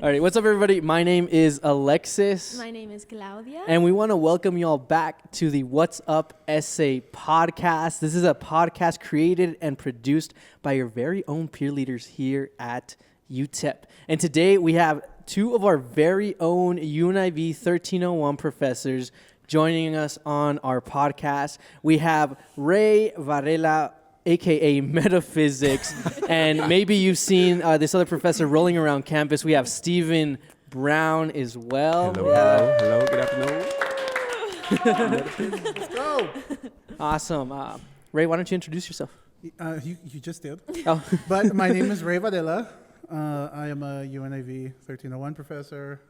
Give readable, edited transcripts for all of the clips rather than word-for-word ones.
All right, what's up, everybody? My name is Alexis. My name is Claudia. And we want to welcome you all back to the What's Up ESE podcast. This is a podcast created and produced by your very own peer leaders here at UTEP. And today we have two of our very own UNIV 1301 professors joining us on our podcast. We have Ray Varela, aka Metaphysics, and maybe you've seen this other professor rolling around campus. We have Stephen Brown as well. Hello, good afternoon. Let's go. Awesome. Ray, why don't you introduce yourself? You just did. Oh, But my name is Ray Varela. I am a UNIV 1301 professor.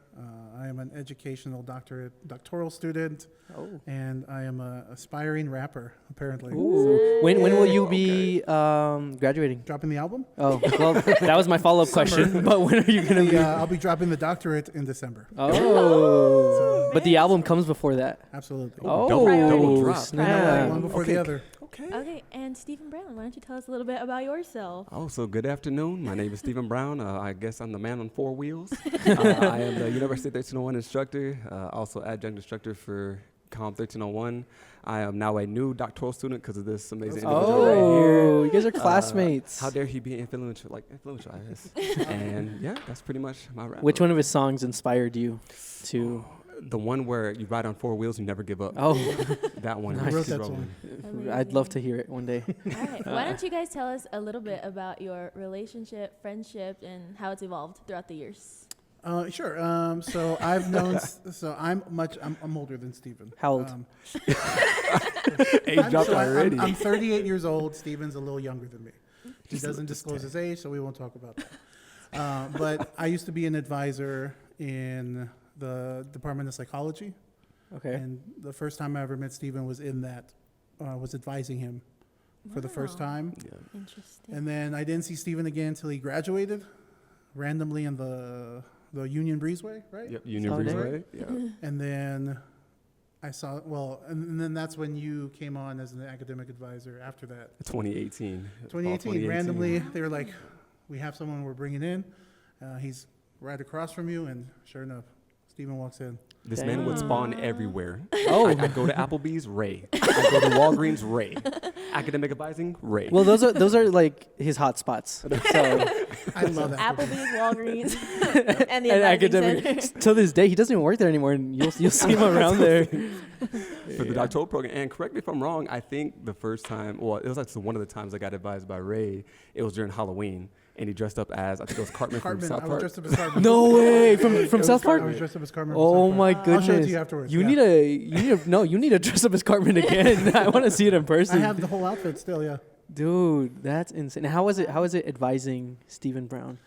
I am an educational doctoral student. oh. And I am an aspiring rapper, apparently. Ooh. When will you be graduating? Dropping the album? Oh, well, that was my follow-up question. But when are you going to be? I'll be dropping the doctorate in December. Oh. But the album comes before that. Absolutely. Oh, double drop. snap. One before the other. Okay, and Stephen Brown, why don't you tell us a little bit about yourself? Oh, so good afternoon. My name is Stephen Brown. I guess I'm the man on four wheels. I am the University 1301 instructor, also adjunct instructor for COM 1301. I am now a new doctoral student because of this amazing individual right here. You guys are classmates. How dare he be influential, I guess. And yeah, that's pretty much my rap. Which one of his songs inspired you to? The one where you ride on four wheels, you never give up. Oh, That one. Nice. I wrote keep that rolling. song. I'd love to hear it one day. All right, why don't you guys tell us a little bit about your relationship, friendship, and how it's evolved throughout the years? Sure. So I've known. I'm older than Stephen. How old? Age dropped already. I'm 38 years old. Stephen's a little younger than me. He doesn't disclose his age, so we won't talk about that. But I used to be an advisor in the Department of Psychology. Okay. And the first time I ever met Stephen was in that, was advising him for the first Wow. time. Yeah. Interesting. And then I didn't see Stephen again until he graduated, randomly in the Union Breezeway, right? Yep, Union Oh, Breezeway. Yeah. And then I saw, and then that's when you came on as an academic advisor after that. 2018. Fall 2018, randomly, they were like, we have someone we're bringing in. He's right across from you, and sure enough, Stephen walks in. This man would spawn everywhere. Oh. I'd go to Applebee's, Ray. I'd go to Walgreens, Ray. Academic advising, Ray. Well, those are like his hot spots. So I love that. Applebee's, Walgreens, and the and advising academic center. till this day, he doesn't even work there anymore, and you'll see him around there. For the doctoral program. And correct me if I'm wrong, I think the first time, well, it was like one of the times I got advised by Ray, it was during Halloween. And he dressed up as, I think it was Cartman from South I was Park. dressed up as Cartman. No way, from It was South Park. I was dressed up as Cartman. from Oh South my Park. goodness! I'll show it to you afterwards. You yeah. need to dress up as Cartman again. I want to see it in I person. have the whole outfit still, yeah. Dude, that's insane. How is it advising Stephen Brown?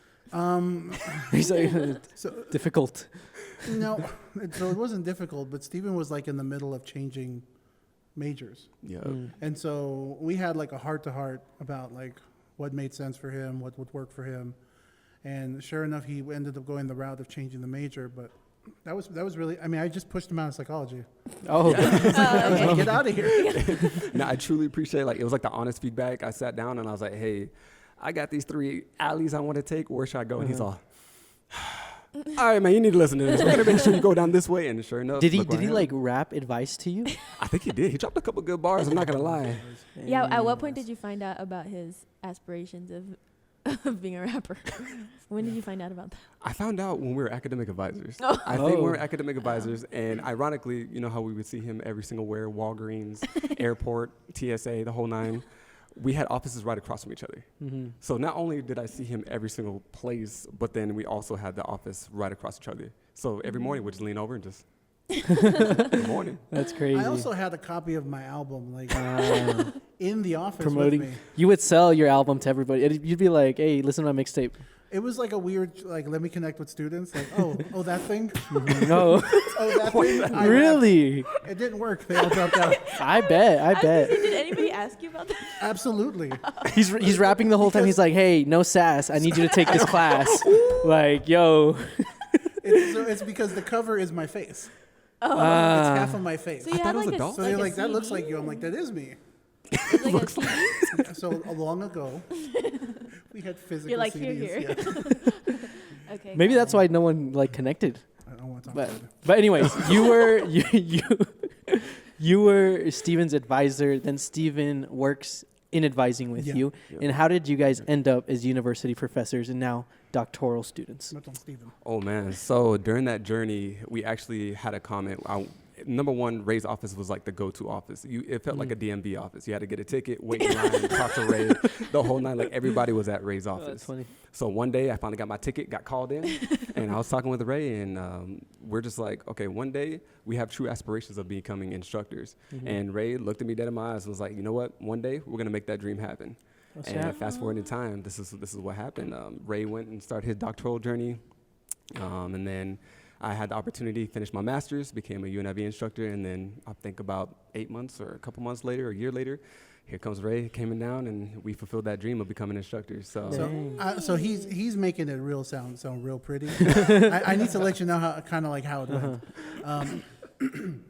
He's like So difficult. no, so it wasn't difficult, but Stephen was like in the middle of changing majors. Yeah. Mm. And so we had like a heart-to-heart about like what made sense for him, what would work for him. And sure enough, he ended up going the route of changing the major, but that was really, I mean, I just pushed him out of psychology. Oh, I was like, get out of here. No, I truly appreciate, like, it was like the honest feedback. I sat down and I was like, hey, I got these 3 alleys I want to take. Where should I go? And he's all, all right, man, you need to listen to this. We're going to make sure you go down this way. And sure enough. did he look where I am. like rap advice to you? I think he did. He dropped a couple good bars. I'm not going to lie. Yeah, at what point did you find out about his aspirations of being a rapper? When did you find out about that? I found out when we were academic advisors. Oh. I think we were academic advisors, and ironically, you know how we would see him every single where, Walgreens, airport, TSA, the whole 9. We had offices right across from each other. Mm-hmm. So not only did I see him every single place, but then we also had the office right across each other. So every morning we'd just lean over and just, good morning. That's crazy. I also had a copy of my album, like in the office Promoting. with me. You would sell your album to everybody. You'd be like, "Hey, listen to my mixtape." It was like a weird, like, let me connect with students. Like, oh, that thing? No, Oh, that thing? I really? rapped. It didn't work. They all dropped out. I bet. Did anybody ask you about that? Absolutely. He's rapping the whole time. He's like, "Hey, no sass. I need you to take this class." Like, yo. It's because the cover is my face. Oh. It's half of my face. So you thought had it was like a a doll. So like they're a like, that looks CD? like you. I'm like, that is me. It's like a CD? So long ago, we had physical You're like, CDs. here. Yeah. Okay. Maybe got that's it. why no one like connected. I don't want to talk But about it. but anyways, you were Steven's advisor. Then Steven works in advising with Yeah. you. Yeah. And how did you guys end up as university professors and now doctoral students? Not on Steven. Oh man! So during that journey, we actually had a comment. Number one, Ray's office was like the go-to office. It felt like a DMV office. You had to get a ticket, wait in line, talk to Ray, the whole night. Like everybody was at Ray's Oh, office. that's funny. So one day I finally got my ticket, got called in, and I was talking with Ray, and we're just like, okay, one day we have true aspirations of becoming instructors. And Ray looked at me dead in my eyes and was like, you know what? One day we're gonna make that dream happen. Oh, And snap. fast forward in time, this is what happened. Ray went and started his doctoral journey, and then I had the opportunity to finish my master's, became a UNIV instructor, and then I think about 8 months or a couple months later, a year later, here comes Ray, came in down, and we fulfilled that dream of becoming instructors. So, So he's making it real sound real pretty. I need to let you know how it went.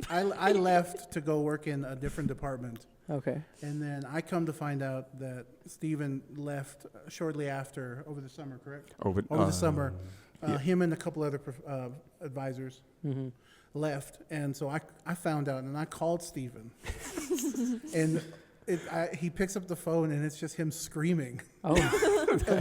I left to go work in a different department, Okay. and then I come to find out that Steven left shortly after, over the summer, correct? over Over the summer, yeah. him and a couple other advisors Mm-hmm. left, and so I found out, and I called Steven, and he picks up the phone, and it's just him screaming Oh,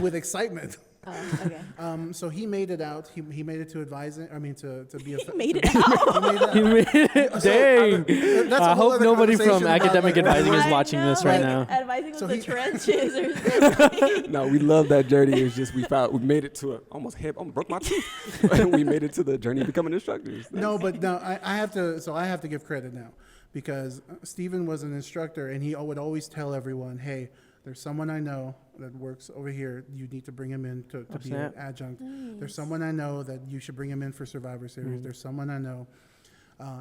with excitement. Oh, okay. So he made it out. He made it to advising. I mean, to be a. He made it out. He made it out. you made it. Dang. That's a I whole hope other nobody from conversation about, academic like, advising is I watching this know, right like, now. Advising So with he- the trenches or something. No, we love that journey. It's just we made it to almost broke my tooth. We made it to the journey of becoming instructors. No, but no, I have to. So I have to give credit now, because Steven was an instructor, and he would always tell everyone, "Hey, there's someone I know that works over here. You need to bring him in to be an snap. adjunct. There's someone I know that you should bring him in for Survivor Series. There's someone I know."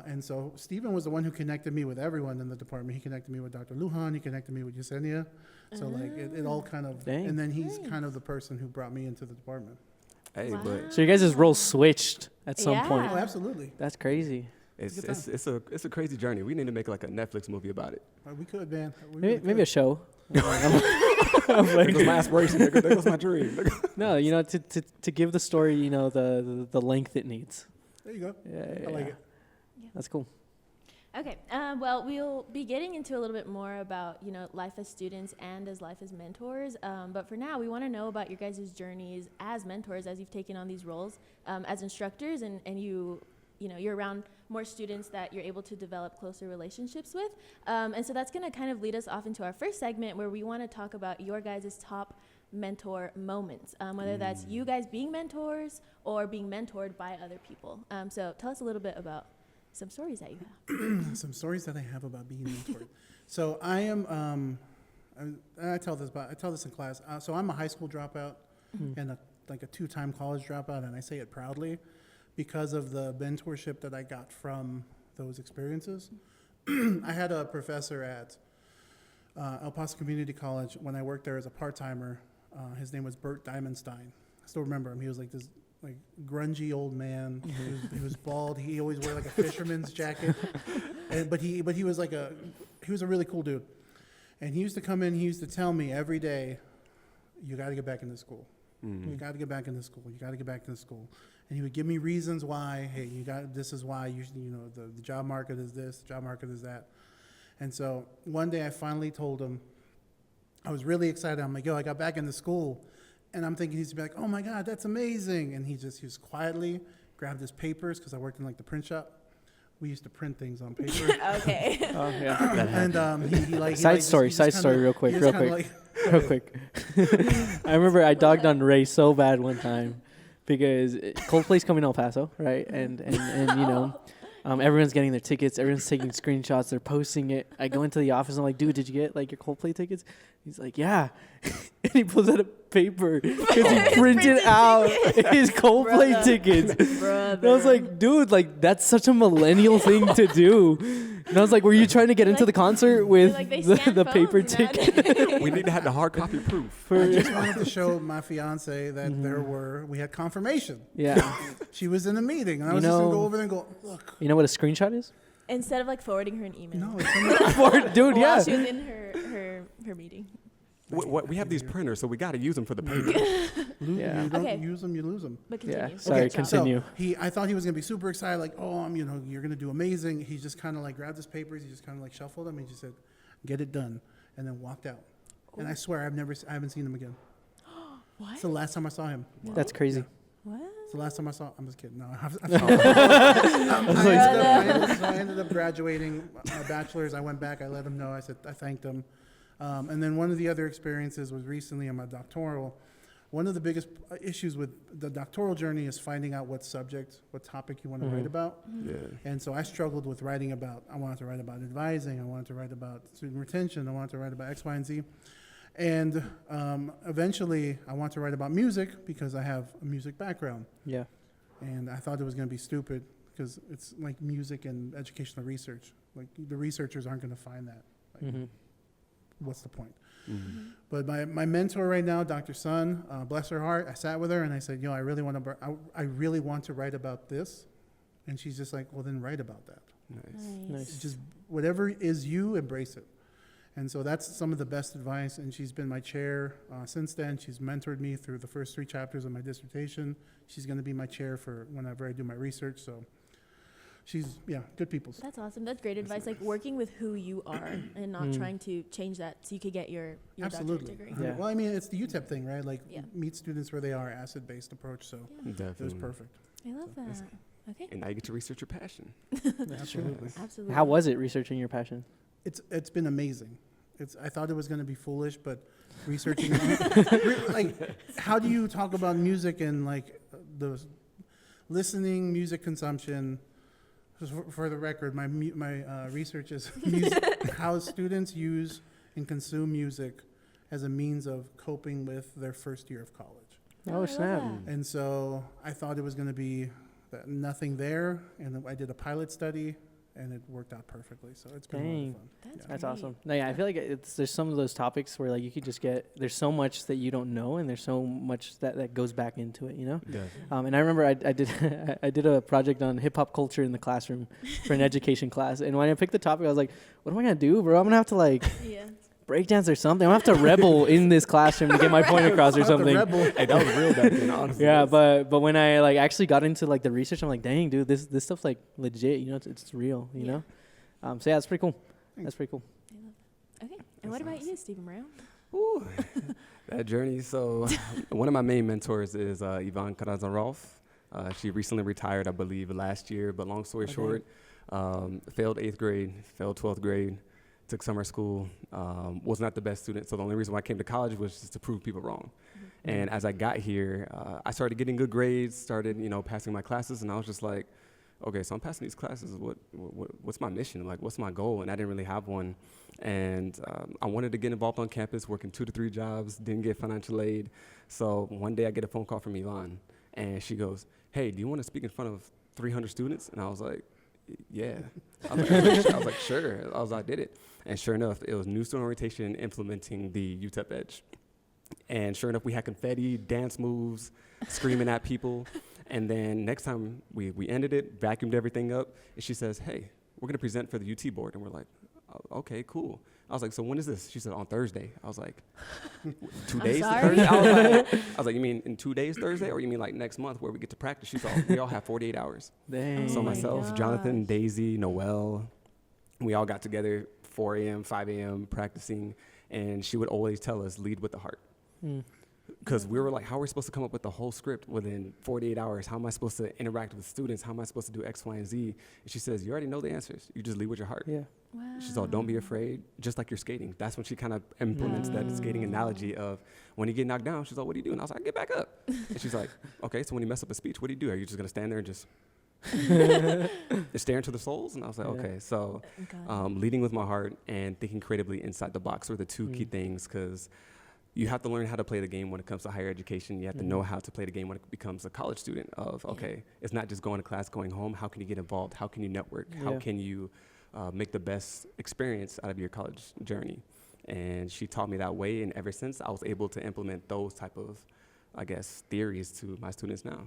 And so Steven was the one who connected me with everyone in the department. He connected me with Dr. Lujan. He connected me with Yesenia. So like it all kind of, Dang. and then he's kind of the person who brought me into the department. Hey, Wow. but So you guys' roles switched at some Yeah. point. Oh, absolutely. That's crazy. it's a crazy journey. We need to make like a Netflix movie about it. We could, man. We Maybe, really maybe a could. show. There goes my aspiration. There goes my dream. No, to give the story, the length it needs. There you go. Yeah, I like it. That's cool. Okay. Well, we'll be getting into a little bit more about, life as students and as life as mentors. But for now, we want to know about your guys' journeys as mentors, as you've taken on these roles as instructors, and you're around more students that you're able to develop closer relationships with. And so that's going to kind of lead us off into our first segment, where we want to talk about your guys' top mentor moments, whether that's you guys being mentors or being mentored by other people. So tell us a little bit about some stories that you have. Some stories that I have about being mentored. So I am. I tell this in class. So I'm a high school dropout and a 2-time college dropout, and I say it proudly because of the mentorship that I got from those experiences. I had a professor at El Paso Community College when I worked there as a part-timer. His name was Bert Diamondstein. I still remember him. He was like this grungy old man. He was bald. He always wore like a fisherman's jacket. But he was he was a really cool dude. And he used to come in, he used to tell me every day, "You got to get back into school. You got to get back into school. You got to get back into school." And he would give me reasons why. Hey, this is why the job market is this, the job market is that. And so one day I finally told him, I was really excited. I'm like, "Yo, I got back into school." And I'm thinking he's be like, "Oh my God, that's amazing." And he just quietly grabbed his papers, because I worked in the print shop. We used to print things on paper. Okay. Oh yeah. And he Side story, real quick. Real quick. I remember I dogged on Ray so bad one time because Coldplay's coming to El Paso, right? And everyone's getting their tickets. Everyone's taking screenshots. They're posting it. I go into the office. I'm like, "Dude, did you get your Coldplay tickets?" He's like, "Yeah." And he pulls out a paper because he printed out his Coldplay Brother. tickets. Brother. And I was like, "Dude, that's such a millennial thing to do." And I was like, "Were you trying to get into the concert with they the scan paper phones, man. ticket?" We need to have the hard copy proof. I just wanted to show my fiance that we had confirmation. Yeah. She was in a meeting, and I was You just gonna know- go over there and go, "Look, You know what a screenshot is? Instead of forwarding her an email. no, it's in the, Dude, While yeah. she was in her meeting. We have these printers, so we got to use them for the paper. Yeah. You don't Okay. use them, you lose them. But continue. Yeah, sorry, Good job. continue. So I thought he was gonna be super excited, like, oh, you're gonna do amazing. He just kind of like grabbed his papers, he just kind of like shuffled them, and he just said, "Get it done," and then walked out. And I swear, I haven't seen him again. What? It's the last time I saw him. That's crazy. What? It's the last time I saw. I'm just kidding. No, I ended up graduating my bachelor's. I went back. I let him know. I thanked him. And then one of the other experiences was recently in my doctoral. One of the biggest issues with the doctoral journey is finding out what subject, what topic you want to write about. Yeah. And so I struggled with writing about, I wanted to write about advising, I wanted to write about student retention, I wanted to write about X, Y, and Z. And eventually I wanted to write about music because I have a music background. Yeah. And I thought it was going to be stupid because it's like music and educational research. Like the researchers aren't going to find that. Like, what's the point? But my mentor right now, Dr. Sun, bless her heart, I sat with her and I said, I really want to write about this. And she's just like, well, then write about that. Nice. Just whatever is you, embrace it. And so that's some of the best advice. And she's been my chair since then. She's mentored me through the first 3 chapters of my dissertation. She's going to be my chair for whenever I do my research. So she's, good people. That's awesome. That's great advice. Like working with who you are and not trying to change that so you could get your Absolutely. doctorate degree. Yeah. Well, I mean, it's the UTEP thing, right? Like Yeah. meet students where they are, asset-based approach. So Definitely. it was perfect. I love that. Okay. And now you get to research your passion. Absolutely. Absolutely. How was it researching your passion? It's been amazing. I thought it was going to be foolish, but researching, like, how do you talk about music and like the listening, music consumption? For the record, my research is how students use and consume music as a means of coping with their first year of college. I Oh, love snap. that. And so I thought it was going to be nothing there, and I did a pilot study, and it worked out perfectly. So it's been a lot Dang. of fun. That's great. awesome. No, yeah, I feel like there's some of those topics where like you could just there's so much that you don't know, and there's so much that goes back into it, Definitely. And I remember I did I did a project on hip hop culture in the classroom for an education class, and when I picked the topic, I was like, what am I gonna do, bro? I'm gonna have to like Yeah. breakdance or something. I'm gonna have to rebel in this classroom to get my point across or something. Hey, that was real back then, honestly. Yeah, but when I like actually got into like the research, I'm like, dang, dude, this stuff's like legit. It's real. You know. So yeah, it's pretty cool. That's pretty cool. I love that. Okay. And what about you, Stephen Brown? Ooh, that journey. So one of my main mentors is Ivan Karazarov. She recently retired, I believe, last year. But long story short, failed 8th grade, failed 12th grade, took summer school, was not the best student. So the only reason why I came to college was just to prove people wrong. And as I got here, I started getting good grades, started, passing my classes. And I was just like, okay, so I'm passing these classes. What's my mission? Like, what's my goal? And I didn't really have one. And I wanted to get involved on campus, working 2 to 3 jobs, didn't get financial aid. So one day I get a phone call from Yvonne, and she goes, hey, do you want to speak in front of 300 students? And I was like, yeah. I was like, sure. I did it. And sure enough, it was new student orientation implementing the UTEP Edge. And sure enough, we had confetti, dance moves, screaming at people. And then next time we ended it, vacuumed everything up, and she says, hey, we're going to present for the UT board. And we're like, oh, okay, cool. I was like, so when is this? She said, on Thursday. I was like, 2 days sorry? Thursday? I was like, you mean in 2 days Thursday? Or you mean like next month where we get to practice? She's all, we all have 48 hours. Dang. So Oh my myself, Jonathan, Daisy, Noel, we all got together 4 a.m., 5 a.m. practicing. And she would always tell us, lead with the heart. Because we were like, how are we supposed to come up with the whole script within 48 hours? How am I supposed to interact with students? How am I supposed to do X, Y, and Z? And she says, you already know the answers. You just lead with your heart. Yeah. Wow. She's all, don't be afraid, just like you're skating. That's when she kind of implements that skating analogy of when you get knocked down, she's like, what do you do? And I was like, get back up. And she's like, okay, so when you mess up a speech, what do you do? Are you just going to stand there and just stare into the souls? And I was like, okay. So leading with my heart and thinking creatively inside the box were the 2 key things, because you have to learn how to play the game when it comes to higher education. You have to know how to play the game when it becomes a college student of, okay, it's not just going to class, going home. How can you get involved? How can you network? How can you make the best experience out of your college journey? And she taught me that way. And ever since, I was able to implement those type of, I guess, theories to my students now.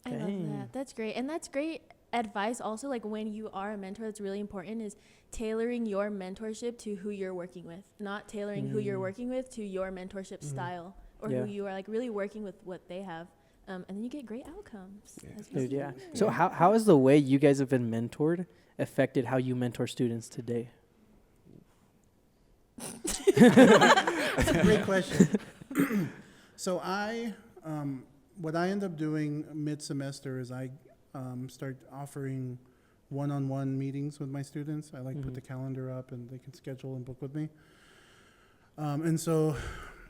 I love that. That's great. And that's great advice also, like when you are a mentor, that's really important, is tailoring your mentorship to who you're working with, not tailoring who you're working with to your mentorship style or Yeah. who you are like really working with what they have. And then you get great outcomes. Yeah. as you Dude, see. yeah. So how has the way you guys have been mentored affected how you mentor students today? That's a great question. So what I end up doing mid-semester is I start offering one-on-one meetings with my students. I like put the calendar up and they can schedule and book with me. And so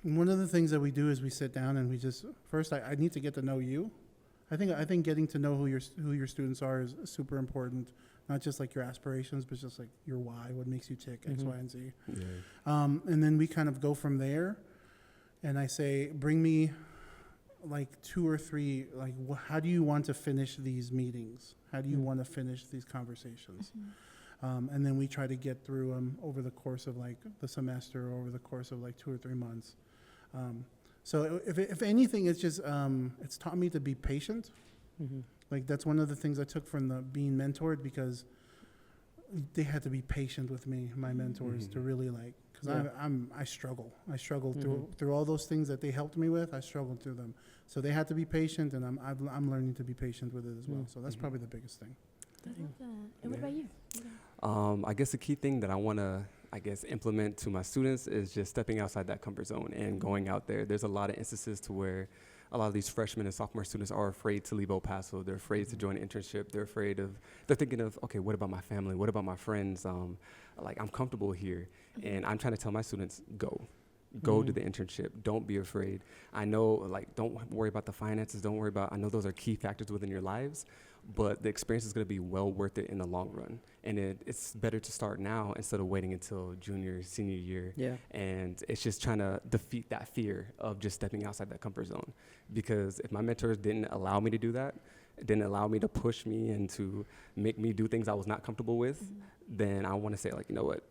one of the things that we do is we sit down and we just, first I need to get to know you. I think getting to know who your students are is super important. Not just like your aspirations, but just like your why, what makes you tick, X, Y, and Z. Yeah. And then we kind of go from there. And I say, bring me like 2 or 3, like how do you want to finish these meetings? How do you want to finish these conversations? And then we try to get through them over the course of like the semester, or over the course of like 2 or 3 months. So if anything, it's just, it's taught me to be patient. Like that's one of the things I took from the being mentored, because they had to be patient with me, my mentors, to really like, because I struggled through all those things that they helped me with. I struggled through them, so they had to be patient, and I'm learning to be patient with it as well. So that's probably the biggest thing. I love that. And what about you? I guess the key thing that I want to, implement to my students is just stepping outside that comfort zone and going out there. There's a lot of instances to where a lot of these freshmen and sophomore students are afraid to leave El Paso. They're afraid to join an internship. They're thinking of, okay, what about my family? What about my friends? I'm comfortable here. And I'm trying to tell my students, go to the internship. Don't be afraid. I know, don't worry about the finances. I know those are key factors within your lives, but the experience is going to be well worth it in the long run. And it's better to start now instead of waiting until junior, senior year. Yeah. And it's just trying to defeat that fear of just stepping outside that comfort zone. Because if my mentors didn't allow me to do that, didn't allow me to push me and to make me do things I was not comfortable with, then I want to say, you know what?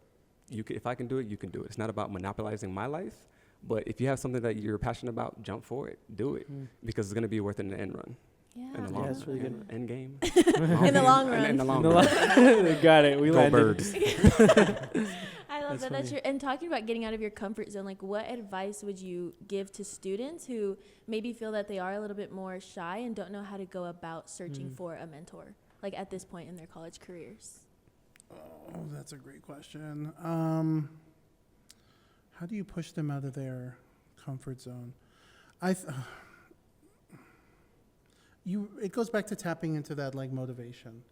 If I can do it, you can do it. It's not about monopolizing my life, but if you have something that you're passionate about, jump for it, do it, because it's going to be worth it in the end run. Yeah, in the long that's really good. end game. In the long run. In the long run. Got it. We Go landed. Birds. I love that. That's and talking about getting out of your comfort zone, what advice would you give to students who maybe feel that they are a little bit more shy and don't know how to go about searching for a mentor, at this point in their college careers? Oh, that's a great question. How do you push them out of their comfort zone? It goes back to tapping into that motivation.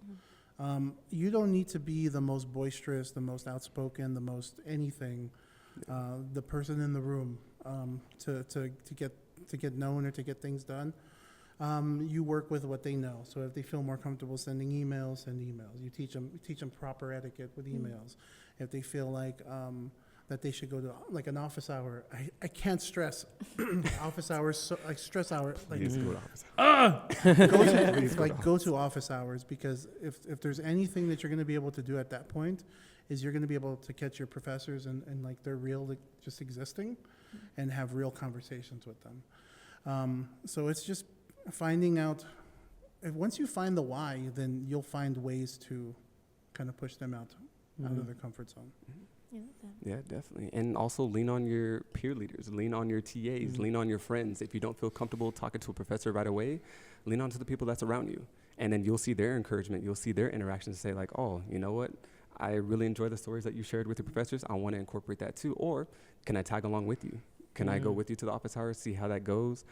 You don't need to be the most boisterous, the most outspoken, the most anything, the person in the room to get known or to get things done. You work with what they know. So if they feel more comfortable sending emails, send emails. You teach them proper etiquette with emails. If they feel like that they should go to an office hour, I can't stress office hours. So stress hour. Please go to office. Go to office hours, because if there's anything that you're going to be able to do at that point, is you're going to be able to catch your professors and they're real, just existing, and have real conversations with them. So it's just finding out. Once you find the why, then you'll find ways to kind of push them out of their comfort zone. Yeah, definitely. And also lean on your peer leaders, lean on your TAs, lean on your friends. If you don't feel comfortable talking to a professor right away, lean on to the people that's around you. And then you'll see their encouragement. You'll see their interactions, say oh, you know what? I really enjoy the stories that you shared with your professors. I want to incorporate that too. Or can I tag along with you? Can I go with you to the office hours, see how that goes?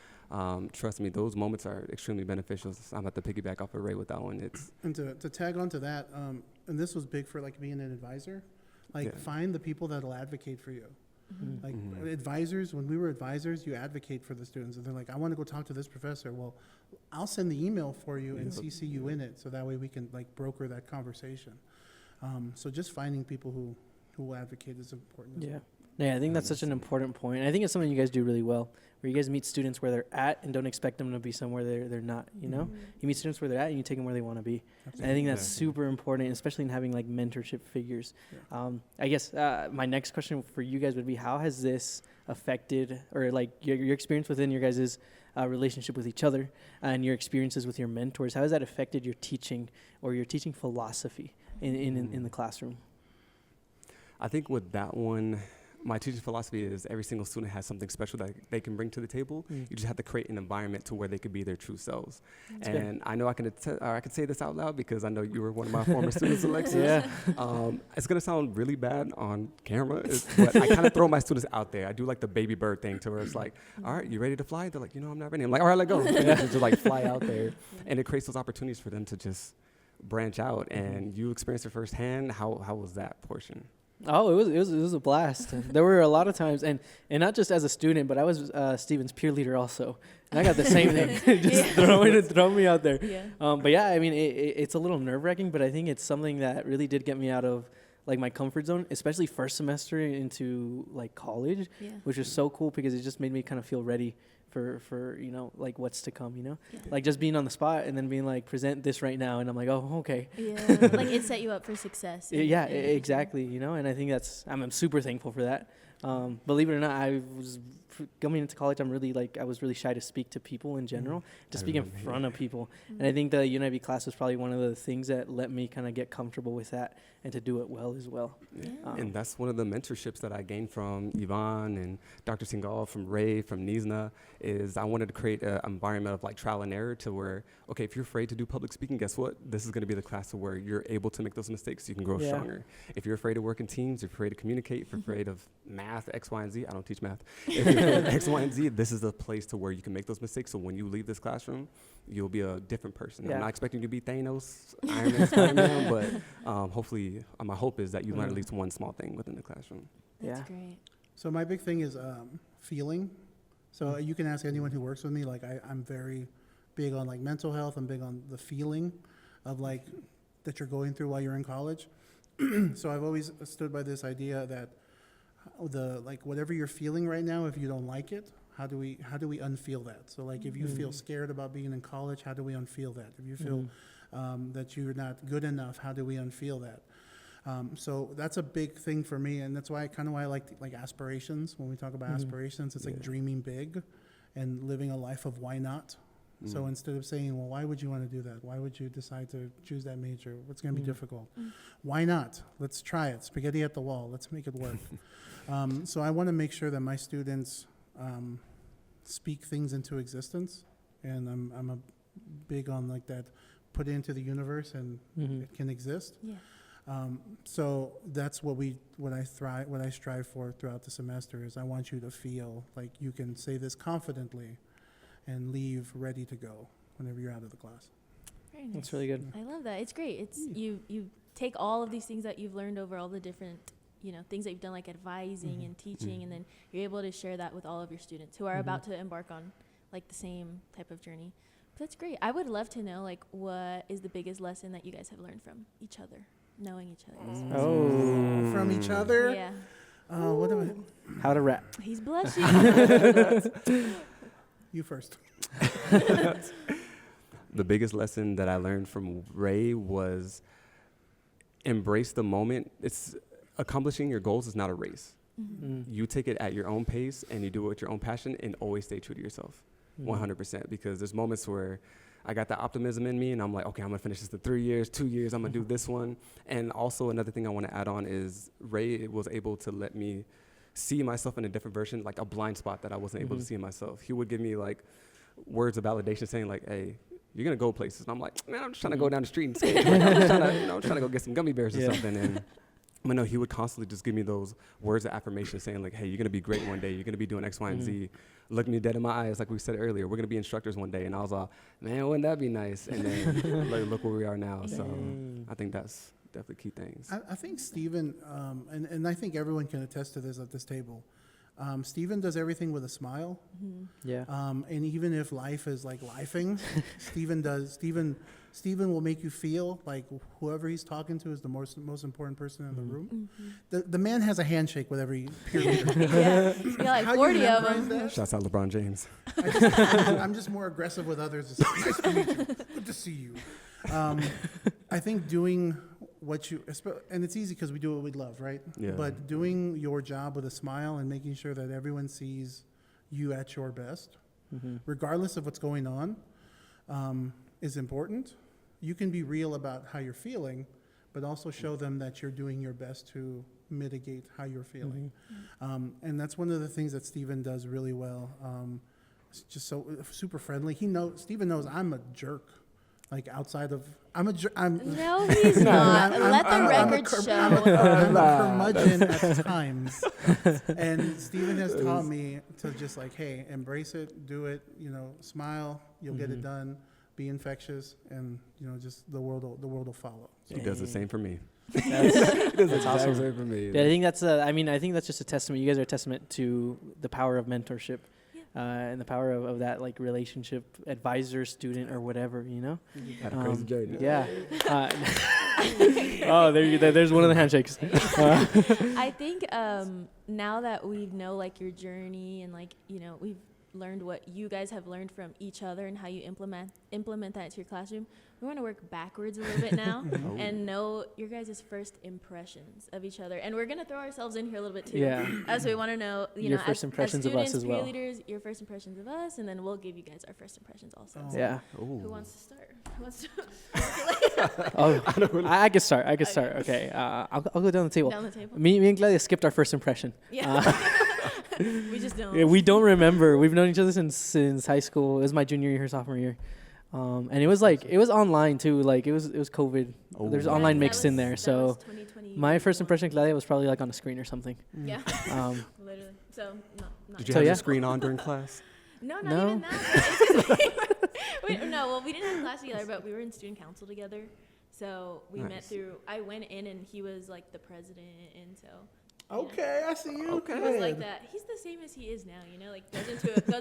Trust me, those moments are extremely beneficial. I'm about to piggyback off of Ray with that one. And to tag on to that, and this was big for being an advisor, find the people that'll advocate for you. Advisors, when we were advisors, you advocate for the students. And they're I want to go talk to this professor. Well, I'll send the email for you and CC you in it, so that way we can broker that conversation. So just finding people who will advocate is important. Yeah. Yeah, I think that's such an important point. And I think it's something you guys do really well, where you guys meet students where they're at and don't expect them to be somewhere they're not, you know? You meet students where they're at and you take them where they want to be. Absolutely. And I think that's super important, especially in having mentorship figures. Yeah. I guess my next question for you guys would be, how has this affected, or your experience within your guys' relationship with each other and your experiences with your mentors, how has that affected your teaching or your teaching philosophy in the classroom? I think with that one, my teaching philosophy is every single student has something special that they can bring to the table. You just have to create an environment to where they could be their true selves. That's and good. I know I can say this out loud because I know you were one of my former students, Alexis. Yeah. It's gonna sound really bad on camera, but I kind of throw my students out there. I do like the baby bird thing to where it's like, all right, you ready to fly? They're like, I'm not ready. I'm like, all right, let go. Just like fly out there, and it creates those opportunities for them to just branch out. And you experience it firsthand. How was that portion? Oh, it was a blast. There were a lot of times, and not just as a student, but I was Steven's peer leader also. And I got the same thing, just throw me out there. Yeah. But yeah, I mean, it's a little nerve wracking, but I think it's something that really did get me out of like my comfort zone, especially first semester into like college, which was so cool because it just made me kind of feel ready for like what's to come, like just being on the spot and then being like, present this right now, and I'm like, oh, okay. Yeah, like it set you up for success. Yeah, exactly. And I think I'm super thankful for that. Believe it or not, I was coming into college. I was really shy to speak to people in general, to speak in front of people. And I think the UNIV class was probably one of the things that let me kind of get comfortable with that and to do it well as well. Yeah. And that's one of the mentorships that I gained from Yvonne and Dr. Singal, from Ray, from Nizna, is I wanted to create an environment of like trial and error to where, okay, if you're afraid to do public speaking, guess what? This is going to be the class where you're able to make those mistakes so you can grow stronger. If you're afraid to work in teams, if you're afraid to communicate, if you're afraid of math, X, Y, and Z, I don't teach math. If you're afraid of X, Y, and Z, this is the place to where you can make those mistakes. So when you leave this classroom, you'll be a different person. Yeah. I'm not expecting you to be Thanos, Iron Man, Spider-Man, but hopefully, my hope is that you learn at least one small thing within the classroom. That's great. So my big thing is feeling. So you can ask anyone who works with me. Like I'm very big on like mental health. I'm big on the feeling of like that you're going through while you're in college. So I've always stood by this idea that whatever you're feeling right now, if you don't like it, how do we unfeel that? So like if you feel scared about being in college, how do we unfeel that? If you feel that you're not good enough, how do we unfeel that? So that's a big thing for me, and that's why I like aspirations. When we talk about aspirations, it's like dreaming big and living a life of why not. So instead of saying, well, why would you want to do that? Why would you decide to choose that major? What's going to be difficult? Why not? Let's try it. Spaghetti at the wall. Let's make it work. So I want to make sure that my students speak things into existence, and I'm a big on like that, put it into the universe and it can exist. Yeah. So that's what I strive for throughout the semester is I want you to feel like you can say this confidently and leave ready to go whenever you're out of the class. Very nice. That's really good. I love that. It's great. It's you take all of these things that you've learned over all the different things that you've done, like advising and teaching, and then you're able to share that with all of your students who are about to embark on like the same type of journey. But that's great. I would love to know like what is the biggest lesson that you guys have learned from each other, knowing each other. Oh, From each other? Yeah. What am how to rap. He's blushing. you first. The biggest lesson that I learned from Ray was embrace the moment. It's accomplishing your goals is not a race. You take it at your own pace and you do it with your own passion and always stay true to yourself. 100%, because there's moments where I got that optimism in me and I'm like, okay, I'm gonna finish this in 3 years, 2 years, I'm gonna do this one. And also another thing I wanna add on is Ray was able to let me see myself in a different version, like a blind spot that I wasn't able to see in myself. He would give me like words of validation saying like, hey, you're gonna go places. And I'm like, man, I'm just trying to go down the street and skate. Like, I'm trying to go get some gummy bears or something. And but no, he would constantly just give me those words of affirmation saying like, hey, you're gonna be great one day. You're gonna be doing X, Y, and Z. Look me dead in my eyes, like we said earlier. We're gonna be instructors one day. And I was like, man, wouldn't that be nice? And then look where we are now. So I think that's definitely key things. I think Stephen, and I think everyone can attest to this at this table. Stephen does everything with a smile. Yeah. And even if life is like lifing, Stephen will make you feel like whoever he's talking to is the most important person in the room. The man has a handshake with every peer leader. Yeah. You got like How 40 you of memorize them. that? Shouts out LeBron James. I'm just more aggressive with others. It's like, nice to meet you. Good to see you. I think doing what you, and it's easy because we do what we love, right? Yeah. But doing your job with a smile and making sure that everyone sees you at your best, regardless of what's going on, is important. You can be real about how you're feeling, but also show them that you're doing your best to mitigate how you're feeling. And that's one of the things that Steven does really well. It's just so super friendly. Steven knows I'm a jerk. Like outside of, No, he's not. Let the record show. I'm a curmudgeon at times. And Steven has taught me to just like, hey, embrace it, do it, smile, you'll get it done, be infectious, and, just the world will follow. So he does the same for me. That's awesome. Same for me. Yeah, I think that's just a testament. You guys are a testament to the power of mentorship. And the power of that like relationship, advisor, student, or whatever, Had a crazy journey. Yeah. Oh, there's one of the handshakes. I think now that we know like your journey and like we've learned what you guys have learned from each other and how you implement that into your classroom, we want to work backwards a little bit now and know your guys' first impressions of each other. And we're going to throw ourselves in here a little bit too. Yeah. So we want to know, your first impressions as students, of us as well. peer leaders, your first impressions of us, and then we'll give you guys our first impressions also. Oh. So Yeah. who wants to start? Who wants to? I could start. Okay. I'll go down the table. Down the table? Me and Gladia skipped our first impression. Yeah. We just don't. Yeah, we don't remember. We've known each other since high school. It was my junior year, sophomore year. And it was online too. Like it was COVID. There's online mixed in there. So my first impression of Gladia was probably like on a screen or something. Yeah. Literally. So not Did you have your screen on during class? No, not even that. We didn't have class together, but we were in student council together. So we met through. I went in and he was like the president, and so. Okay, I see you. Okay. It was like that. He's the same as he is now, like goes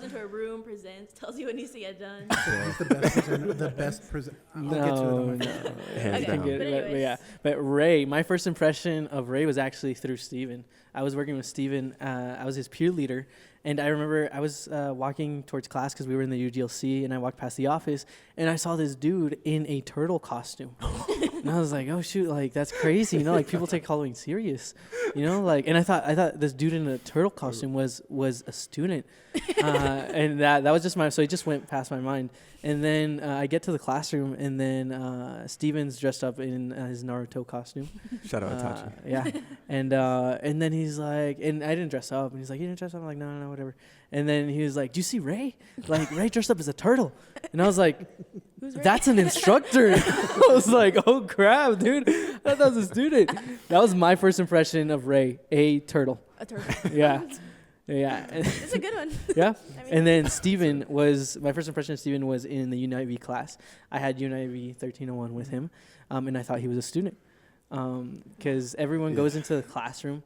into a room, presents, tells you what needs to get done. He's the best presenter. I'll get to it. Hands Okay. down. But Ray, my first impression of Ray was actually through Steven. I was working with Steven. I was his peer leader. And I remember I was walking towards class because we were in the UGLC, and I walked past the office, and I saw this dude in a turtle costume. And I was like, oh, shoot, like, that's crazy. Like, people take Halloween serious, and I thought this dude in a turtle costume was a student. And that was just so it just went past my mind. And then I get to the classroom, and then Steven's dressed up in his Naruto costume. Shout out Itachi. Yeah. And then he's like, and I didn't dress up. And he's like, you didn't dress up? I'm like, no, whatever. And then he was like, do you see Ray? Like, Ray dressed up as a turtle. And I was like, that's an instructor. I was like, oh, crap, dude. I thought that was a student. That was my first impression of Ray, a turtle. A turtle. Yeah. Yeah. It's a good one. Yeah. And then my first impression of Steven was in the UNIV class. I had UNIV 1301 with him, and I thought he was a student. Because everyone goes into the classroom,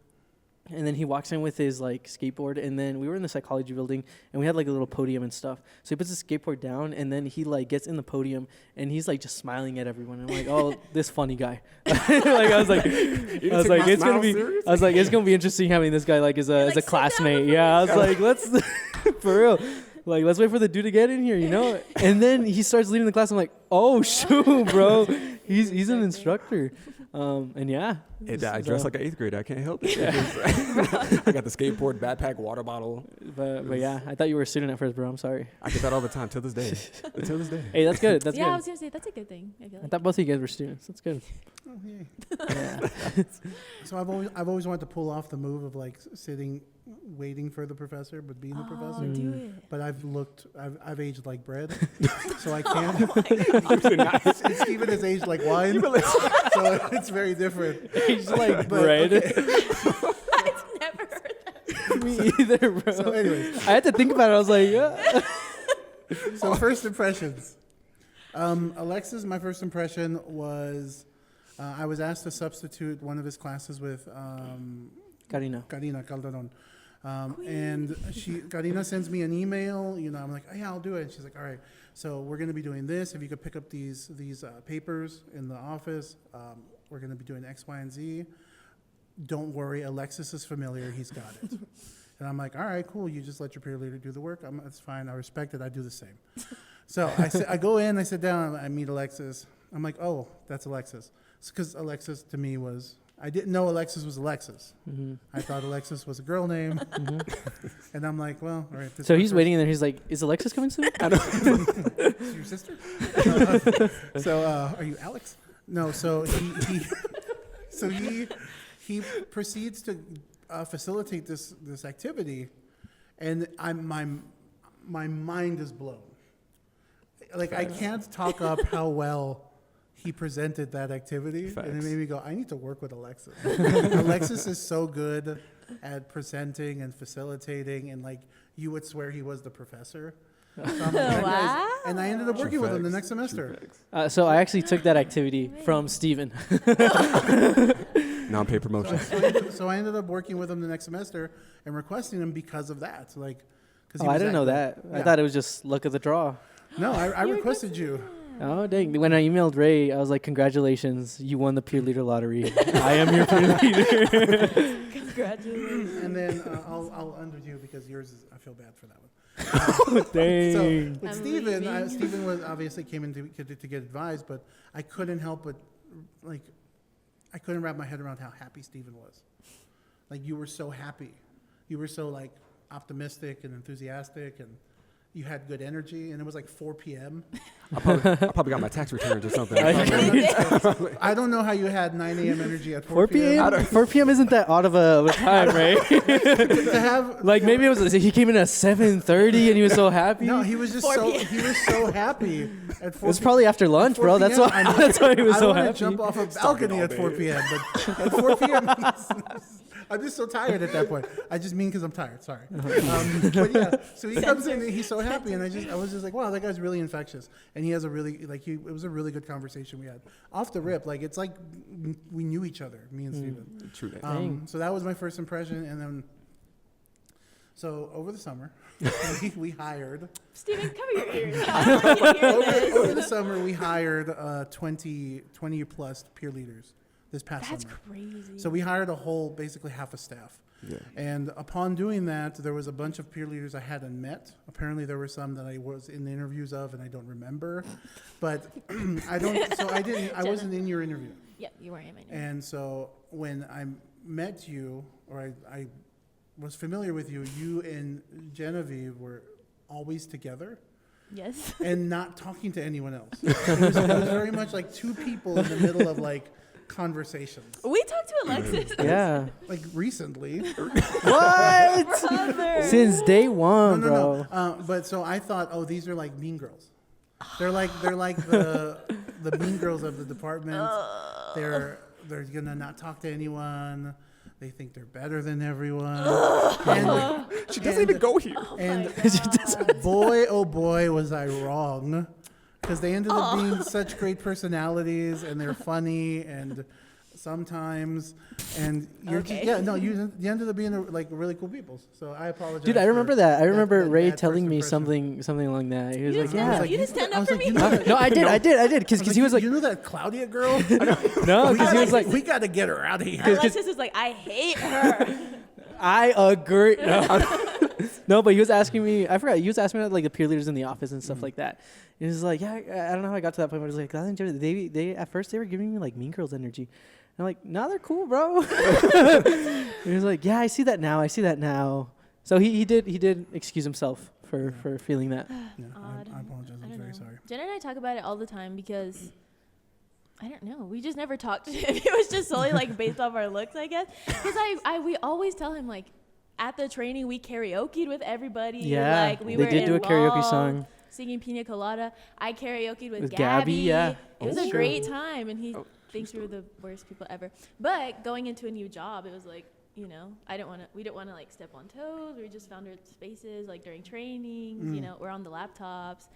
and then he walks in with his like skateboard, and then we were in the psychology building, and we had like a little podium and stuff. So he puts his skateboard down, and then he like gets in the podium, and he's like just smiling at everyone. And I'm like, oh, this funny guy. I was like, it's gonna be interesting having this guy like as a classmate. Yeah, I was like, let's for real. Like, let's wait for the dude to get in here, And then he starts leading the class. I'm like, oh, shoot, bro. He's an instructor. And yeah. I dress like an 8th grader. I can't help it. I got the skateboard, backpack, water bottle. But yeah, I thought you were a student at first, bro. I'm sorry. I get that all the time till this day. Hey, that's good. That's good. I was going to say, that's a good thing. I feel like. I thought both of you guys were students. That's good. Oh, yay. Yeah. So I've always wanted to pull off the move of like sitting, waiting for the professor, but being the professor. Do it. But I've aged like bread, so I can't. Steven has aged like wine, so it's very different. Aged like bread. I've never heard that. Me either, bro. So anyways, I had to think about it. I was like, yeah. So first impressions. Alexis, my first impression was I was asked to substitute one of his classes with Karina Calderon. And Karina sends me an email, I'm like, oh, yeah, I'll do it. And she's like, all right, so we're going to be doing this. If you could pick up these papers in the office, we're going to be doing X, Y, and Z. Don't worry, Alexis is familiar. He's got it. And I'm like, all right, cool. You just let your peer leader do the work. That's fine. I respect it. I do the same. So I go in, I sit down, I meet Alexis. I'm like, oh, that's Alexis. Because Alexis to me was, I didn't know Alexis was Alexis. Mm-hmm. I thought Alexis was a girl name. Mm-hmm. And I'm like, well, all right. So he's waiting, and then he's like, is Alexis coming soon? Is your sister? Are you Alex? No, so he proceeds to facilitate this activity, and my mind is blown. Like, I can't talk up how well he presented that activity. Facts. And it made me go, I need to work with Alexis. Alexis is so good at presenting and facilitating, and like, you would swear he was the professor. So I'm like, that guy's- and I ended up working with him the next semester. So I actually took that activity from Steven. Non-paid promotion. So I ended up working with him the next semester and requesting him because of that. Like, Oh, I didn't know that. I thought it was just luck of the draw. No, I requested you. Oh, dang. When I emailed Ray, I was like, congratulations, you won the peer leader lottery. I am your peer leader. Congratulations. And then I'll undo you because yours is, I feel bad for that one. Dang. So with I'm Steven, leaving. Steven was obviously came in to get advice, but I couldn't help but, like, I couldn't wrap my head around how happy Steven was. Like, you were so happy. You were so, like, optimistic and enthusiastic, and you had good energy, and it was like 4 p.m. I probably got my tax returns or something. I don't know how you had 9 a.m. energy at 4 p.m. 4 p.m. isn't that odd of a time, right? To have, Like, maybe it was, he came in at 7:30 and he was so happy. no, he was just 4 so p.m. he was so happy at 4 It was probably after lunch, bro. That's why. I know. That's why he was I so want happy. to jump off a balcony at 4 p.m. But at 4 p.m. I'm just so tired at that point. I just mean because I'm tired. Sorry. But yeah, so he comes in and he's so happy, and I was just like, wow, that guy's really infectious, and he has a really it was a really good conversation we had off the rip. Like, it's like we knew each other, me and Steven. True that. Dang. So that was my first impression, and then so over the summer we hired. Steven, cover your ears. I don't want to hear this. Over the summer we hired 20 plus peer leaders this past That's summer. crazy. So we hired basically half a staff. Yeah. And upon doing that, there was a bunch of peer leaders I hadn't met. Apparently, there were some that I was in the interviews of, and I don't remember. But I wasn't in your interview. Yep, you weren't in my name. And so when I met you, or I was familiar with you, you and Genevieve were always together Yes. and not talking to anyone else. It was very much like two people in the middle of like conversations. We talked to Alexis. Yeah. Like recently. What? Brother. Since day one, bro. No. But so I thought, oh, these are like mean girls. They're like the mean girls of the department. They're gonna not talk to anyone. They think they're better than everyone. And, She doesn't even go here. and boy, oh boy, was I wrong. Because they ended up being such great personalities, and they're funny, and sometimes, and you're Okay. you ended up being like really cool people. So I apologize. Dude, I for remember that. I remember that Ray bad telling first me impression. something along that. He was You like, just- yeah. you just stand I up was for like, me. you know that- No, I did, because he was like, you know that Claudia girl? no, because he was like, we got to get her out of here. Alexis is like, I hate her. I agree. No, but he was asking me. I forgot. He was asking me about, like, the peer leaders in the office and stuff like that. He was like, yeah, I don't know how I got to that point. But I was like, I think they at first they were giving me like Mean Girls energy. And I'm like, no, they're cool, bro. He was like, yeah, I see that now. So he did excuse himself for feeling that. Yeah, Odd. I apologize. I I'm don't very know. sorry. Jen and I talk about it all the time because I don't know. We just never talked to him. It was just solely like based off our looks, I guess. Because we always tell him like at the training we karaoke'd with everybody. Yeah, like we they were did do a karaoke involved, song. singing Pina Colada. I karaoke'd with With Gabby. Gabby, yeah. It was Oh, a true. great time, and he Oh, thinks we were the worst people ever. But going into a new job, it was like, you know, we didn't want to like step on toes. We just found our spaces like during trainings. You know, we're on the laptops.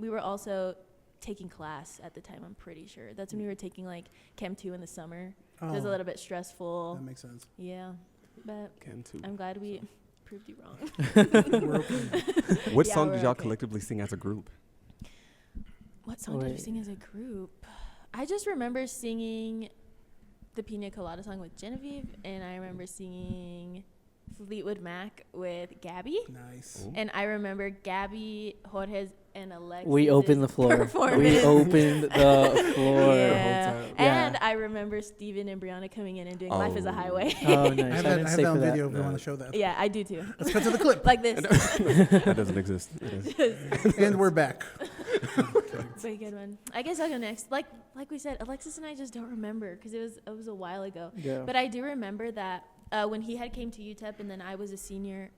We were also taking class at the time. I'm pretty sure that's when we were taking like Chem 2 in the summer. It was a Oh. little bit stressful. That makes sense. Yeah, but Can too. I'm glad we proved you wrong. We're okay. What Yeah, song we're did y'all okay. collectively sing as a group? What song did we Wait. sing as a group? I just remember singing the Pina Colada song with Genevieve, and I remember singing Fleetwood Mac with Gabby. Nice. Oh. And I remember Gabby, Jorge's, and Alexis. We opened the floor. Performance. We opened the floor. Yeah. time. And Yeah. I remember Steven and Brianna coming in and doing Life is a Oh. Highway. Oh, nice. I have didn't that stay on for that. video if you No. want to show that. Yeah, I do too. Let's cut to the clip. Like this. That doesn't exist. It is. And we're back. Very good one. I guess I'll go next. Like like we said, Alexis and I just don't remember because it was a while ago. Yeah. But I do remember that when he had came to UTEP and then I was a senior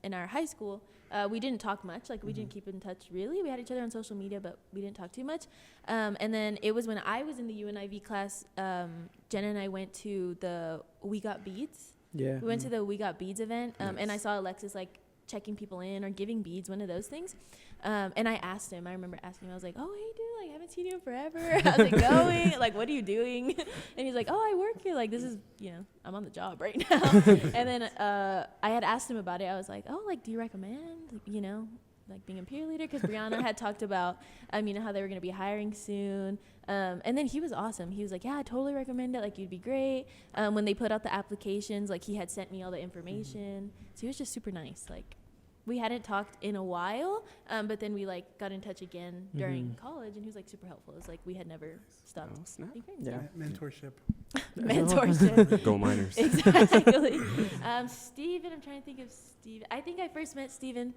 in our high school, we didn't talk much. Like, we didn't keep in touch, really. We had each other on social media, but we didn't talk too much. And then it was when I was in the UNIV class, Jenna and I went to the We Got Beads. Yeah. We went to the We Got Beads event, and I Nice. saw Alexis, like, checking people in or giving beads, one of those things. And I asked him, I remember asking him, I was like, oh, hey, dude, like, I haven't seen you in forever. How's it going? Like, what are you doing? And he's like, oh, I work here. Like, this is, I'm on the job right now. And then I had asked him about it. I was like, oh, like, do you recommend, like being a peer leader? Because Brianna had talked about, how they were going to be hiring soon. And then he was awesome. He was like, yeah, I totally recommend it. Like, you'd be great. When they put out the applications, like, he had sent me all the information. So he was just super nice. Like, we hadn't talked in a while, but then we, like, got in touch again during college, and he was, like, super helpful. It was like we had never stopped. Oh, snap. being friends. Yeah. Mentorship. Mentorship. Go Miners. Exactly. Steven, I'm trying to think of Steven. I think I first met Steven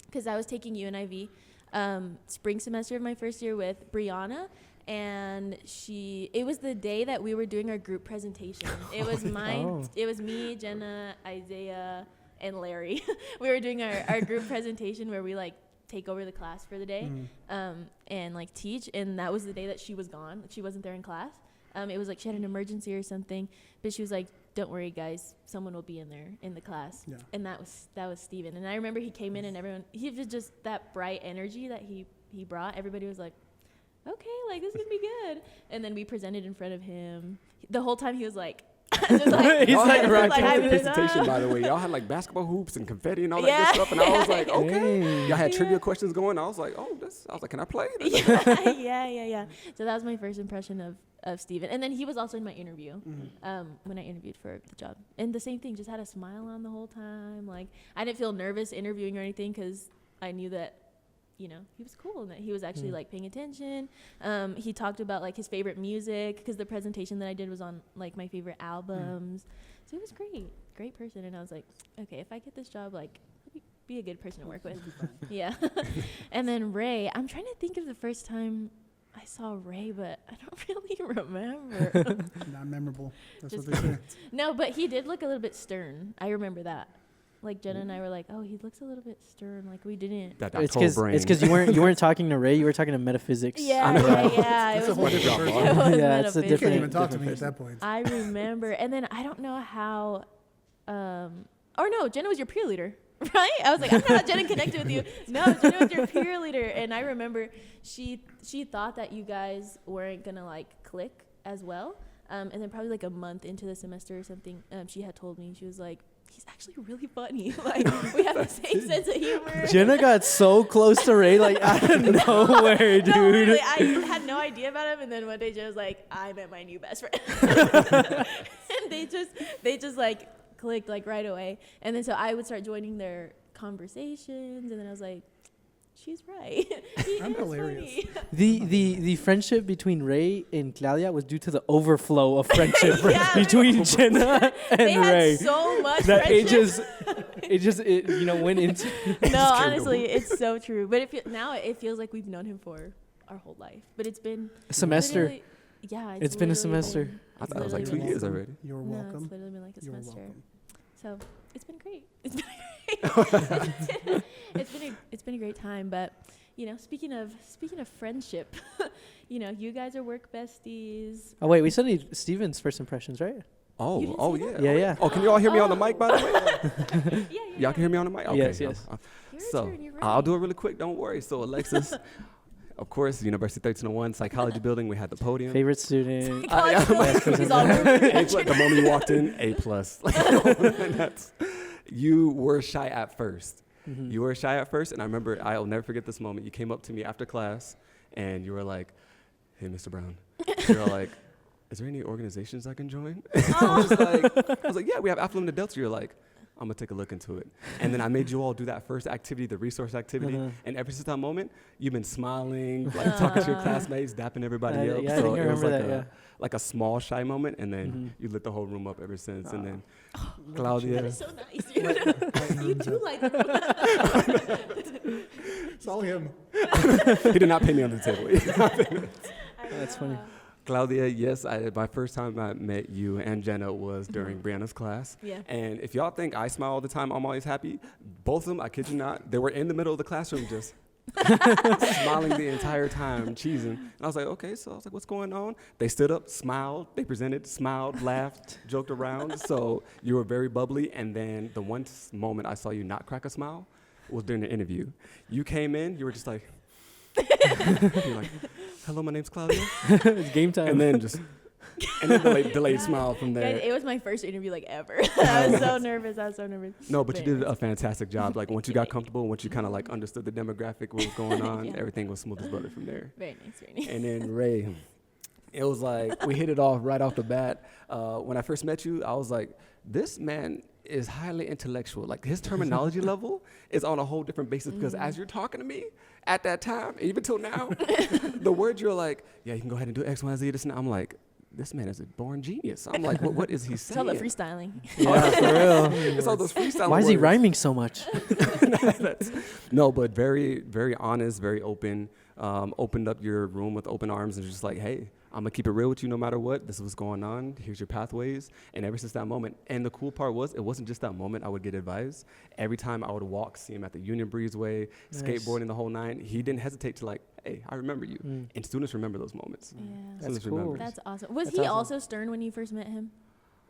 because I was taking UNIV spring semester of my first year with Brianna, and it was the day that we were doing our group presentation. It was it was me, Jenna, Isaiah, and Larry. We were doing our group presentation where we, like, take over the class for the day and, like, teach, and that was the day that she was gone. She wasn't there in class. It was like she had an emergency or something, but she was like, don't worry, guys, someone will be in there in the class. Yeah. And that was Steven. And I remember he came in and he was just that bright energy that he brought. Everybody was like, okay, like, this is gonna be good. And then we presented in front of him. The whole time he was like, just like He's like, had right. a having this, presentation, by the way. Y'all had, like, basketball hoops and confetti and all that good stuff, and I was like, okay. Dang. Y'all had trivia questions going. I was like, I was like, can I play? yeah. So that was my first impression of Steven. And then he was also in my interview when I interviewed for the job. And the same thing, just had a smile on the whole time. Like, I didn't feel nervous interviewing or anything because I knew that, he was cool and that he was actually, like, paying attention. He talked about, like, his favorite music because the presentation that I did was on, like, my favorite albums. So it was great person. And I was like, okay, if I get this job, like, be a good person to work with. Yeah. And then Ray, I'm trying to think of the first time I saw Ray, but I don't really remember. Not memorable. That's Just what they say. No, but he did look a little bit stern. I remember that. Like, Jenna and I were like, oh, he looks a little bit stern. Like, we didn't. That It's whole brain. because you weren't talking to Ray. You were talking to metaphysics. Yeah. That's It a whole was different person. it was Yeah, it's a You metaphysics. can't even talk to different me at person. that point. I remember. And then I don't know how, or no, Jenna was your peer leader, right? I was like, I don't know how Jenna connected with you. No, Jenna was your peer leader. And I remember she thought that you guys weren't going to, like, click as well. And then probably, like, a month into the semester or something, she had told me, she was like, he's actually really funny. Like, we have the same sense of humor. Jenna got so close to Ray, like, out of nowhere, dude. No, literally, I had no idea about him, and then one day Jenna was like, I met my new best friend. And they just like clicked, like, right away. And then so I would start joining their conversations, and then I was like, she's right. I'm hilarious. The friendship between Ray and Claudia was due to the overflow of friendship Yeah, between Jenna and They Ray. had so much That friendship. it went into. No, honestly, it's so true. But now it feels like we've known him for our whole life. But it's been A semester. literally- Yeah, It's been a literally semester. been- I it's thought it was like literally 2 been- years already. You're No, welcome. it's literally been like a You're semester. welcome. So it's been great. It's been great. it's been a great time. But speaking of friendship, you guys are work besties. Oh wait, we still need Steven's first impressions, right? You Oh, didn't oh say yeah. that? Yeah, yeah. Oh, can you all hear me on the mic, by the way? Yeah. Y'all can hear me on the mic? Okay. Yes. Your So turn, you're I'll right. do it really quick. Don't worry. So Alexis, of course, University 1301 Psychology Building. We had the podium. Favorite student. He's all The moment you walked in, A+. You were shy at first. Mhm. You were shy at first, and I remember, I'll never forget this moment. You came up to me after class, and you were like, hey, Mr. Brown. You were like, is there any organizations I can join? I was like, yeah, we have Affluent Adults. You're like, I'm going to take a look into it. And then I made you all do that first activity, the resource activity. Uh-huh. And ever since that moment, you've been smiling, like talking to your classmates, dapping everybody up. Yeah, I So think I it was remember that, like a small shy moment, and then Mhm. you lit the whole room up ever since. And then That Claudia, is so nice, dude. You do like It's all him. he did not pay me on the table. That's funny. Claudia, yes, my first time I met you and Jenna was during Brianna's class. Yeah. And if y'all think I smile all the time, I'm always happy, both of them, I kid you not, they were in the middle of the classroom just smiling the entire time, cheesing. And I was like, okay, so I was like, what's going on? They stood up, smiled, they presented, smiled, laughed, joked around. So you were very bubbly. And then the one moment I saw you not crack a smile was during the interview. You came in, you were just like, you're like, hello, my name's Claudia. It's game time. And then delayed smile from there. Guys, it was my first interview like ever. I was so nervous. No, but you Very did a fantastic job. Like once you got comfortable, once you kind of like understood the demographic, what was going on, Yeah. everything was smooth as butter from there. Very nice, very nice. And then Ray, it was like we hit it off right off the bat. When I first met you, I was like, this man is highly intellectual. Like his terminology level is on a whole different basis because as you're talking to me at that time, even till now, the words you're like, yeah, you can go ahead and do X, Y, Z, this and that. I'm like, this man is a born genius. I'm like, what is he It's all saying? the freestyling. Yeah, for real. It's all those freestyle Why is he words. rhyming so much? No, but very, very honest, very open. Opened up your room with open arms and just like, hey, I'm gonna keep it real with you no matter what. This is what's going on. Here's your pathways. And ever since that moment, and the cool part was, it wasn't just that moment I would get advice. Every time I would walk, see him at the Union Breezeway, Nice. skateboarding the whole nine, he didn't hesitate to like, hey, I remember you. And students remember those moments. Yeah. That's Students cool. remember. That's awesome. Was That's he awesome. also stern when you first met him?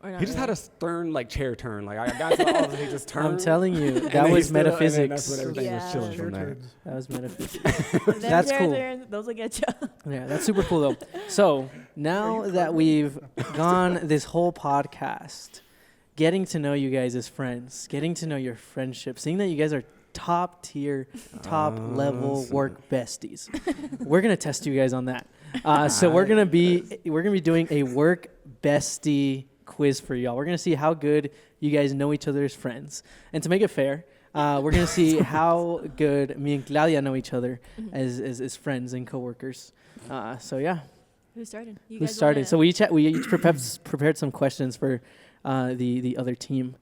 Or not He just had really? a stern like chair turn. Like I got to the office, he just turned. I'm telling you, and that then he was stood up, and then metaphysics. That's when everything was Yeah. chilling Sure from there. turns. That was metaphysics. Them That's chairs cool. there, those will get you. Yeah, that's super cool though. So now that we've gone this whole podcast, getting to know you guys as friends, getting to know your friendship, seeing that you guys are top tier, top level Awesome. work besties, we're gonna test you guys on that. So we're gonna be doing a work bestie quiz for y'all. We're gonna see how good you guys know each other as friends, and to make it fair, we're gonna see how good me and Claudia know each other as friends and coworkers. So yeah, Who started? You who guys started? wanna- So we each prepared some questions for the other team.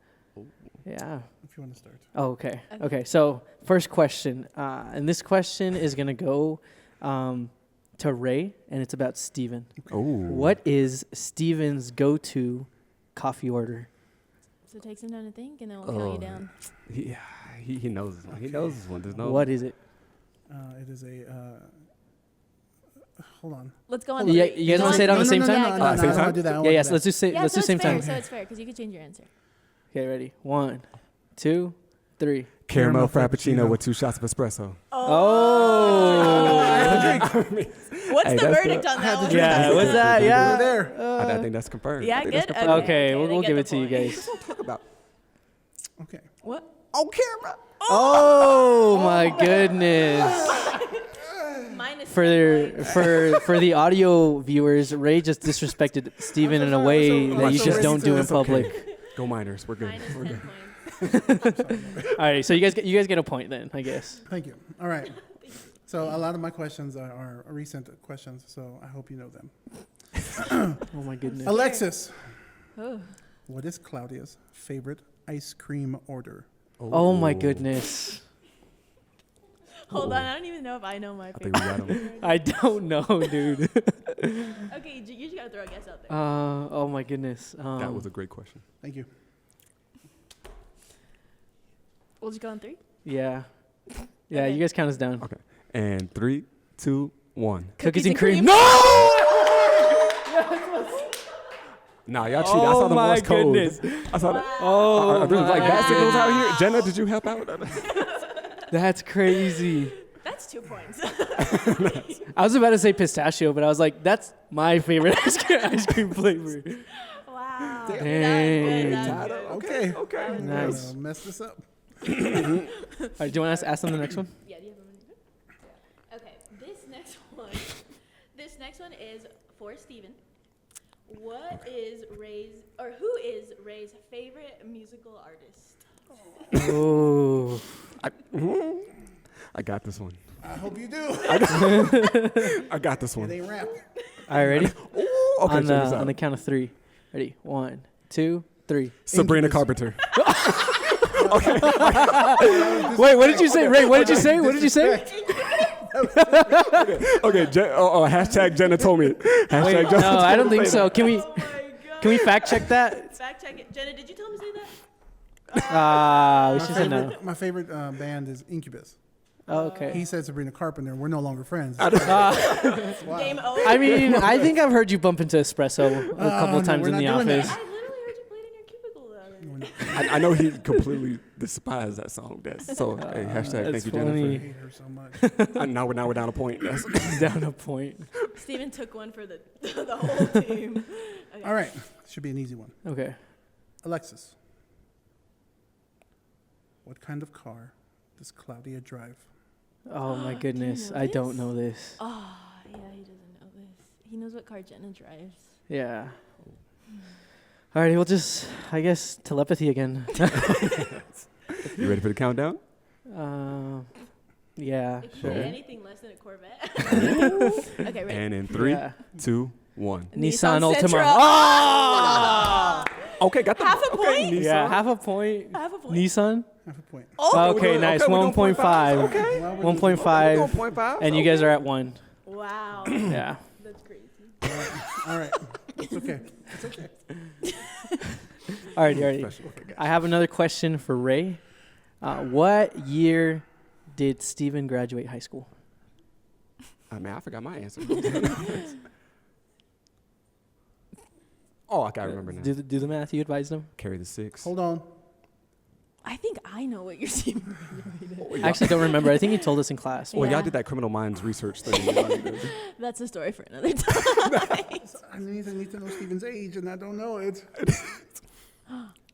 Yeah. If you want to start. Oh, okay. Okay. Okay. So first question, and this question is gonna go to Ray, and it's about Steven. Oh. What is Steven's go-to coffee order? So it takes him time to think, and then we'll count you Oh. down. He knows this one. He knows this one. There's no. What is it? It is a. Hold on. Let's go on. Yeah, three. you guys Go wanna say it on the same time? No, Same I don't time? wanna do that. I don't Yeah. wanna Yes. do Let's do same. Yeah, Let's so do same it's fair. time. So it's fair because you could change your answer. Okay. Ready? 1, 2, 3. Caramel Caramel frappuccino frappuccino. with 2 shots of espresso. Oh. What's Hey, the that's verdict the- on that one? Yeah. What's that? that. Yeah. We're there. I think that's confirmed. Yeah, I think good. that's confirmed. Okay. they We'll get give the it to you point. guys. Talk about. Okay. What? Oh, camera. Oh my goodness. Minus For the audio viewers, Ray just disrespected Steven in a way that you just don't do in It's okay. public. Go Miners. We're good. minus We're 10 good. points. All right, so you guys get a point then, I guess. Thank you. All right. So a lot of my questions are recent questions, so I hope you know them. Oh my goodness. Alexis, Oh. what is Claudia's favorite ice cream order? Oh my Ooh. goodness. Hold on, I don't even know if I know my I favorite. think we got him. I don't know, dude. Okay, you just gotta throw a guess out there. Oh my goodness. That was a great question. Thank you. We'll just go on 3. Yeah. Yeah, Okay. you guys count us down. Okay. And 3, 2, 1. Cookies and cream. No! Nah, y'all cheated. I saw the my Morse code. goodness. I saw that. Oh, Are there like my bat signals out goodness. here? Jenna, did you help out? That's crazy. That's 2 points. I was about to say pistachio, but I was like, that's my favorite ice cream flavor. Wow. Dang. That's good. Okay. Okay. Nice. Mess this up. All right, do you want to ask them the next one? Yeah, do you have a minute? Okay, this next one is for Steven. What is who is Ray's favorite musical artist? Oh. I got this one. I hope you do. I got this It one. ain't rap. All right, ready? Ooh, okay, on check this the out. count of 3. Ready? 1, 2, 3. Sabrina Carpenter. Wait, what did you say, Ray? What did you say? What did you say? Okay. Hashtag Jenna told me. Hashtag Wait, Jenna no, told I don't me to think say so. that. Can we fact check that? Fact check it. Jenna, did you tell me to say that? We My should say no. favorite, my favorite band is Incubus. Oh, okay. He said Sabrina Carpenter. We're no longer friends. Game over. I mean, I think I've heard you bump into Espresso a couple no, times we're in the not doing office. I literally heard you played in your cubicle the other day. I know he completely despised that song. So hey, hashtag That's thank you, I funny. Jennifer. hate her so much. Now we're down a point. That's Down a point. Steven took one for the whole team. Okay. All right. Should be an easy one. Okay. Alexis, what kind of car does Claudia drive? Oh my goodness, know I don't this? know this. Oh, yeah, he doesn't know this. He knows what car Jenna drives. Yeah. Alrighty, we'll just, I guess, telepathy again. You ready for the countdown? Yeah, It could sure. be anything less than a Corvette. Okay, ready? And in 3, Yeah. 2, 1. Nissan Nissan Altima. Sentra. Oh! Okay, got the Half a okay, point? Nissan. Yeah, half a point. Half a point. Nissan. Half a point. Oh, Okay, nice. we're doing 1.5. Okay. Well, we're 1.5. We're doing 0.5. And you guys are at 1. wow. Yeah. That's crazy. All right. It's okay. It's okay. Alrighty. Special. Okay, guys. I have another question for Ray. What year did Steven graduate high school? I forgot my answer. I gotta remember now. Do the math you advised him? Carry the 6. Hold on. I think I know what you're seeing. I actually don't remember. I think he told us in class. Well, Yeah. y'all did that criminal minds research thing. That's a story for another time. I need to know Steven's age, and I don't know it.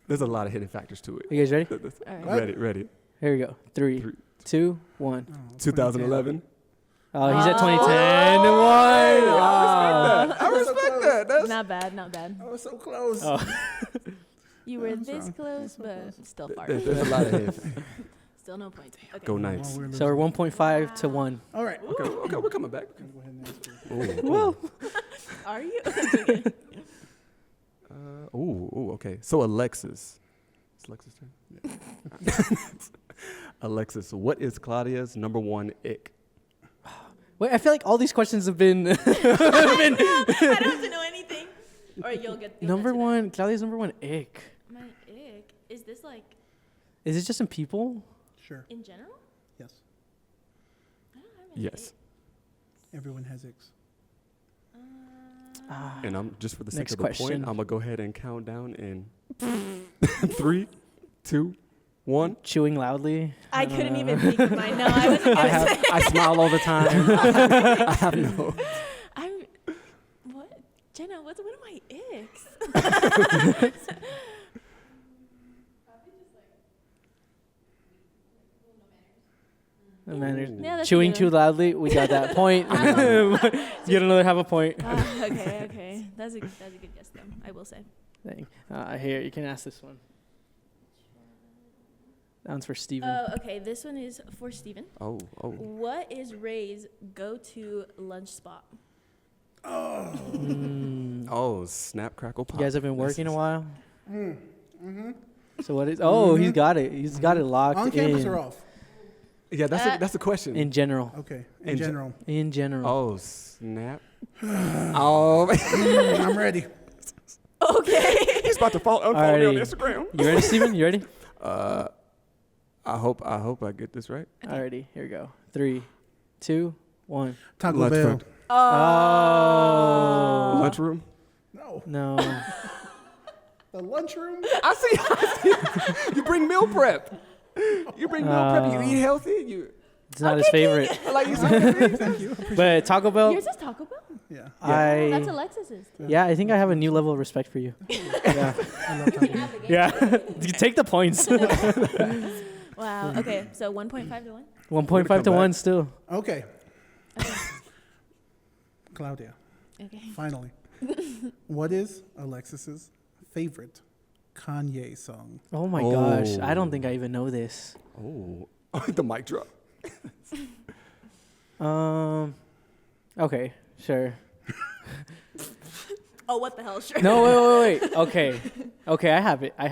There's a lot of hidden factors to it. You guys ready? All right. Ready. Here we go. 3, 2, 1. 2011. Oh, he's at 2010 and 1. I respect that. That's Not bad, not bad. I was so close. Oh. You were I'm this sorry. close, but still far. there's a lot of hidden. Still no points. Okay. Go Well, Knights. we're So we're 1.5 to 1. All right. Okay, we're coming back. Go ahead and ask her. Ooh. Are you? Okay. So Alexis. It's Alexis' turn? Alexis, what is Claudia's number 1 ick? Wait, I feel like all these questions have been I don't have to know anything. Or you'll get number to that. 1. Claudia's number 1 ick. My ick. Is this like Is it just in people? Sure. in general? Yes. I don't have any Yes. Everyone has icks. And I'm just for the sake Next of the question. point, I'm gonna go ahead and count down in 3, 2, 1. Chewing loudly. I couldn't even think of mine. No, I wasn't gonna say. I smile all the time. I have no. I'm what? Jenna, what's one of my icks? No manners. Yeah, that's a Chewing good too one. loudly. We got that point. Get another half a point. Okay. That's a good guess though, I will say. Dang. Here, you can ask this one. That one's for Steven. Oh, okay. This one is for Steven. Oh. What is Ray's go-to lunch spot? Oh, snap, crackle, pop. You guys have been working a while? Mm-hmm. So what is... Oh, he's got it. He's got it locked On campus in. or off? Yeah, that's a question. In general. Okay. In In ge- general. In general. Oh, snap. Oh, I'm ready. Okay. he's about to unfollow me on Alrighty. Instagram. You ready, Steven? You ready? I hope I get this right. Alrighty, here we go. 3, 2, 1. Taco Lunch Bell. break. Oh. Lunchroom. No. No. The lunchroom? I see. You bring meal prep. You bring meal prep. You eat healthy. You It's not his favorite. like you said. Thank you. But Taco Bell, Yours is Taco Bell? Yeah. That's I... Alexis's. Yeah, I think I have a new level of respect for you. Yeah. I love Taco Bell. Yeah. You take the points. Wow. Okay. So 1.5 to 1. 1.5 to back. 1 still. Okay. Claudia, Okay. finally. What is Alexis's favorite Kanye song? Oh my gosh. I don't think I even know this. Oh, the mic drop. Okay, sure. Oh, what the hell? Sure. No, wait. Okay. Okay, I have it. I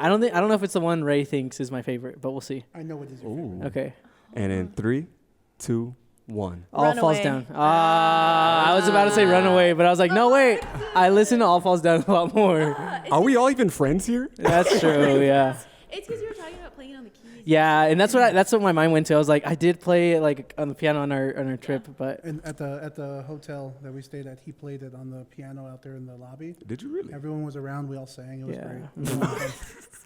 don't know if it's the one Ray thinks is my favorite, but we'll see. I know it is your favorite. Ooh. Okay. And in 3, 2, 1. All Falls Runaway. Down. I was about to say Runaway, but I was like, no, wait. I listen to All Falls Down a lot more. Are we all even friends here? That's true, yeah. It's because you were talking about playing on the keys. Yeah, and that's what my mind went to. I was like, I did play like on the piano on our trip, but And at the hotel that we stayed at, he played it on the piano out there in the lobby. Did you really? Everyone was around. We all sang. It was Yeah. great.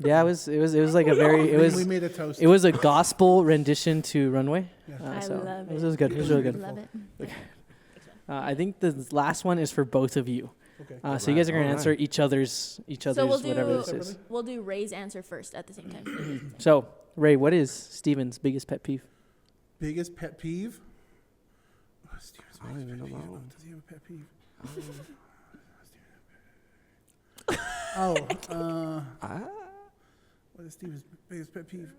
yeah, it was like a very we made a toast. it was a gospel rendition to Runway. Yeah. I So love it was good. It was really good. Love it. I think the last one is for both of you. Okay. So you guys are gonna Alright. answer each other's So we'll whatever this do is. we'll do Ray's answer first at the same time. So Ray, what is Steven's biggest pet peeve? Biggest pet peeve? Oh, Steven's I don't biggest even pet know peeve. my own. Does he have a pet peeve? What is Steven's biggest pet peeve?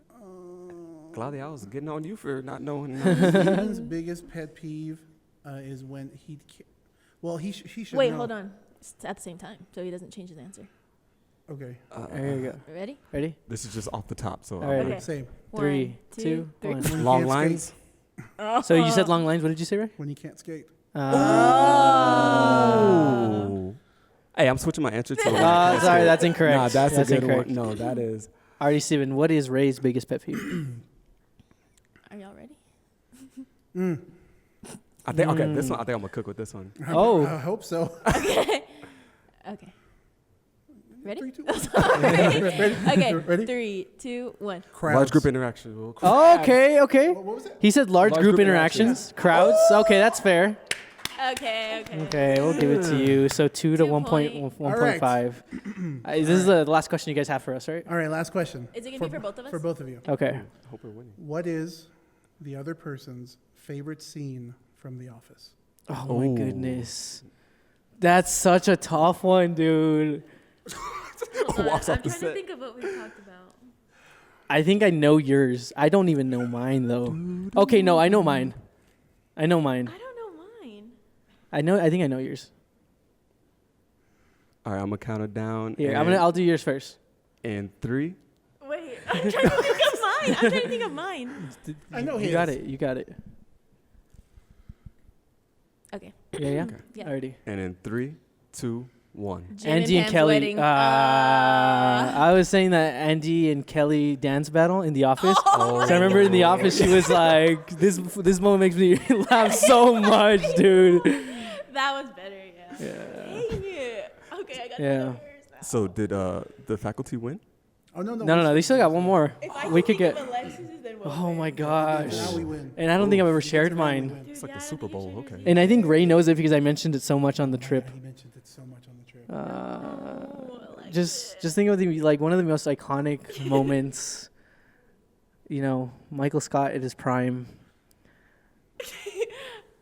Claudia, I was getting on you for not knowing. Steven's biggest pet peeve is when he should Wait, know. hold on. It's at the same time, so he doesn't change his answer. Okay. There you go. Ready? Ready? This is just off the top, so. All right. Okay. Same. 3, 2, 1. When he Long can't lines. skate. So you said long lines. What did you say, Ray? When he can't skate. Oh. Hey, I'm switching my answer to. Sorry, that's incorrect. Nah, that's a good incorrect. one. No, that is. Alrighty, Steven, what is Ray's biggest pet peeve? Are y'all ready? I think okay. This one, I think I'm gonna cook with this one. Oh. I hope so. Okay. Ready? 3, 2, Okay. Ready? 3, 2, 1. Crowds. Large group interaction. Well, Okay. What was it? He said large Large group group interactions. Crowds. Okay, that's fair. Okay. Okay, we'll give it to you. So 2 to 2 point. 1.5. This is the last question you guys have for us, right? All right, last question. Is it gonna be for both of us? For both of you. Okay. Hope we're winning. What is the other person's favorite scene from The Office? Oh my Ooh. goodness. That's such a tough one, dude. Walks off I'm the trying to set. think of what we talked about. I think I know yours. I don't even know mine though. Okay, no, I know mine. I know mine. I don't know mine. I think I know yours. All right, I'm gonna count it down. Here, and, I'll do yours first. And 3. Wait, I'm trying to think of mine. I'm trying to think of mine. I know You his. got it. You got it. Okay. Yeah. Yeah. Alrighty. And in 3, 2, 1. Jim Andy and Pam's Kelly. wedding. I was saying that Andy and Kelly dance battle in The Office. Oh So I remember in The Office, she was like, "This moment makes me laugh so much, dude." That was better, yeah. Dang it. Okay, I got Yeah. yours now. So did the faculty win? Oh, no. No. They still got one more. If I We can could think get. of Alexis's, then we'll Oh win. my gosh. Now we win. And I don't think I've ever He shared gets it, now we mine. win. It's like Dude, the yeah, I Super don't think you Bowl. should Okay. do And I think Ray knows it because I mentioned it so much on the trip. Yeah, he mentioned it so much on the trip. Just think of the like one of the most iconic moments. You know, Michael Scott at his prime.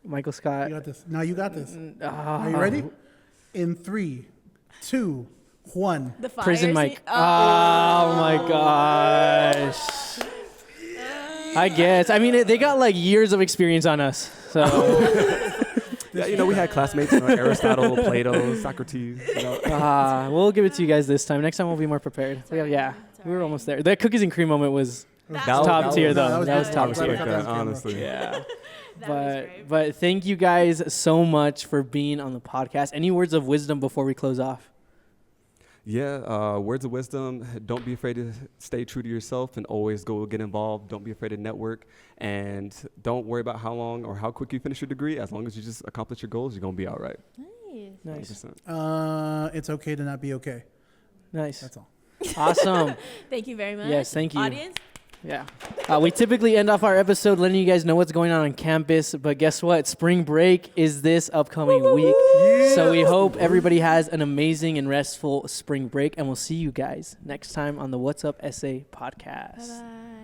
Michael Scott. You got this. Now you got this. Ah. Are you ready? In 3, 2, 1. The fire Prison scene- Mike. Oh my gosh. I guess. I mean, they got like years of experience on us. So Yeah, we had classmates, Aristotle, Plato, Socrates. we'll give it to you guys this time. Next time we'll be more prepared. It's alright. Yeah, It's we were alright. almost there. The cookies and cream moment was That top was- tier, no, though. that was That was good. top I was glad tier. I got that on camera. honestly. Yeah. That was great. But thank you guys so much for being on the podcast. Any words of wisdom before we close off? Yeah, words of wisdom. Don't be afraid to stay true to yourself and always go get involved. Don't be afraid to network. And don't worry about how long or how quick you finish your degree. As long as you just accomplish your goals, you're going to be all right. Nice. Nice. 100%. It's okay to not be okay. Nice. That's all. Awesome. Thank you very much. Yes, thank you. Audience, Yeah. We typically end off our episode letting you guys know what's going on campus, but guess what? Spring break is this upcoming week. So we hope everybody has an amazing and restful spring break, and we'll see you guys next time on the What's Up Essay podcast. bye-bye.